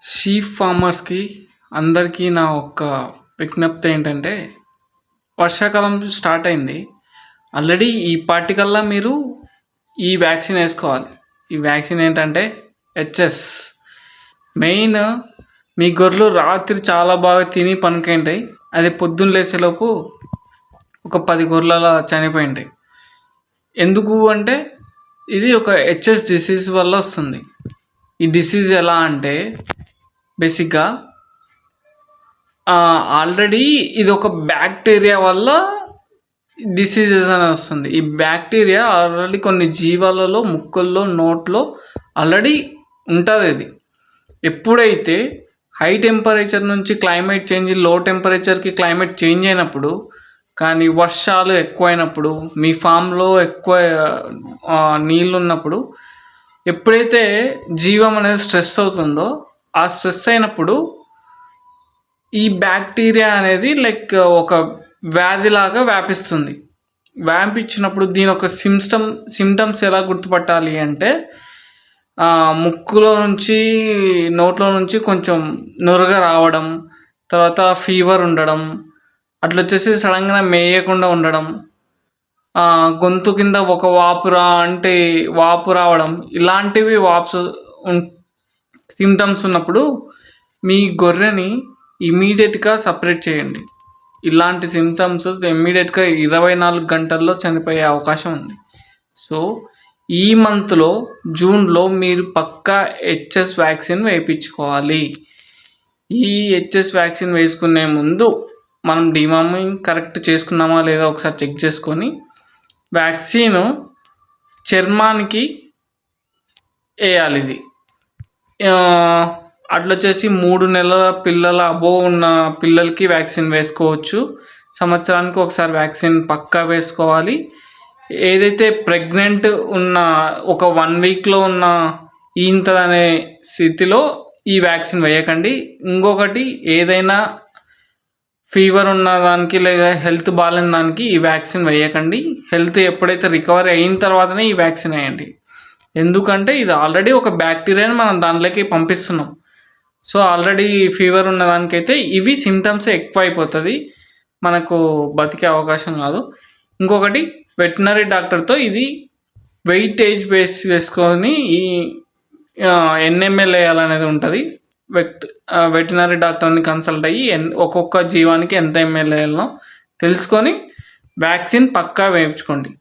Sheep ఫార్మర్స్‌కి అందరికీ నా ఒక్క విజ్ఞప్తి ఏంటంటే, వర్షాకాలం స్టార్ట్ అయింది. ఆల్రెడీ ఈ పాటికల్లా మీరు ఈ వ్యాక్సిన్ వేసుకోవాలి. ఈ వ్యాక్సిన్ ఏంటంటే హెచ్ఎస్. మెయిన్ మీ గొర్రెలు రాత్రి చాలా బాగా తిని పనుకుంటాయి. అది పొద్దున్న లేచేలోపు ఒక 10 గొర్రెలు అలా చనిపోయి ఉంటాయి. ఎందుకు అంటే ఇది ఒక హెచ్ఎస్ డిసీజ్ వల్ల వస్తుంది. ఈ డిసీజ్ ఎలా అంటే బేసిక్గా ఆల్రెడీ ఇది ఒక బ్యాక్టీరియా వల్ల డిసీజెస్ అనేది వస్తుంది. ఈ బ్యాక్టీరియా ఆల్రెడీ కొన్ని జీవాలలో ముక్కుల్లో నోట్లో ఆల్రెడీ ఉంటుంది. ఇది ఎప్పుడైతే హై టెంపరేచర్ నుంచి క్లైమేట్ చేంజ్, లో టెంపరేచర్కి క్లైమేట్ చేంజ్ అయినప్పుడు, కానీ వర్షాలు ఎక్కువైనప్పుడు, మీ ఫామ్లో ఎక్కువ నీళ్ళు ఉన్నప్పుడు, ఎప్పుడైతే జీవం అనేది స్ట్రెస్ అవుతుందో, ఆ స్ట్రెస్ అయినప్పుడు ఈ బ్యాక్టీరియా అనేది ఒక వ్యాధిలాగా వ్యాపిస్తుంది. వ్యాపించినప్పుడు దీని ఒక సిమ్టమ్స్ ఎలా గుర్తుపట్టాలి అంటే, ముక్కులో నుంచి నోట్లో నుంచి కొంచెం నురగ రావడం, తర్వాత ఫీవర్ ఉండడం, అట్లా వచ్చేసి సడన్గా మేయకుండా ఉండడం, గొంతు కింద ఒక వాపు రావడం, ఇలాంటివి సిమ్టమ్స్ ఉన్నప్పుడు మీ గొర్రెని ఇమీడియట్గా సపరేట్ చేయండి. ఇలాంటి సిమ్టమ్స్ ఇమ్మీడియట్గా 24 గంటల్లో చనిపోయే అవకాశం ఉంది. సో ఈ మంత్లో జూన్లో మీరు పక్కా హెచ్ఎస్ వ్యాక్సిన్ వేయించుకోవాలి. ఈ హెచ్ఎస్ వ్యాక్సిన్ వేసుకునే ముందు మనం డిమామింగ్ కరెక్ట్ చేసుకున్నామా లేదా ఒకసారి చెక్ చేసుకొని, వ్యాక్సిన్ చర్మానికి వేయాలి. ఇది అట్లా వచ్చేసి 3 నెలల పిల్లల అబోవ్ ఉన్న పిల్లలకి వ్యాక్సిన్ వేసుకోవచ్చు. సంవత్సరానికి ఒకసారి వ్యాక్సిన్ పక్కా వేసుకోవాలి. ఏదైతే ప్రెగ్నెంట్ ఉన్న ఒక 1 వీక్లో ఉన్న ఈంతదనే స్థితిలో ఈ వ్యాక్సిన్ వేయకండి. ఇంకొకటి, ఏదైనా ఫీవర్ ఉన్న దానికి లేదా హెల్త్ బాగాలేని దానికి ఈ వ్యాక్సిన్ వేయకండి. హెల్త్ ఎప్పుడైతే రికవరీ అయిన తర్వాతనే ఈ వ్యాక్సిన్ వేయండి. ఎందుకంటే ఇది ఆల్రెడీ ఒక బ్యాక్టీరియాని మనం దానిలోకి పంపిస్తున్నాం. సో ఆల్రెడీ ఫీవర్ ఉన్న దానికైతే ఇవి సిమ్టమ్స్ ఎక్కువ అయిపోతుంది, మనకు బతికే అవకాశం కాదు. ఇంకొకటి, వెటనరీ డాక్టర్తో ఇది వెయిటేజ్ బేస్ వేసుకొని ఈ ఎన్ఎంఎల్ వేయాలనేది ఉంటుంది. వెటనరీ డాక్టర్ని కన్సల్ట్ అయ్యి ఒక్కొక్క జీవానికి ఎంత ఎంఎల్ వేయాలనో తెలుసుకొని వ్యాక్సిన్ పక్కా వేయించుకోండి.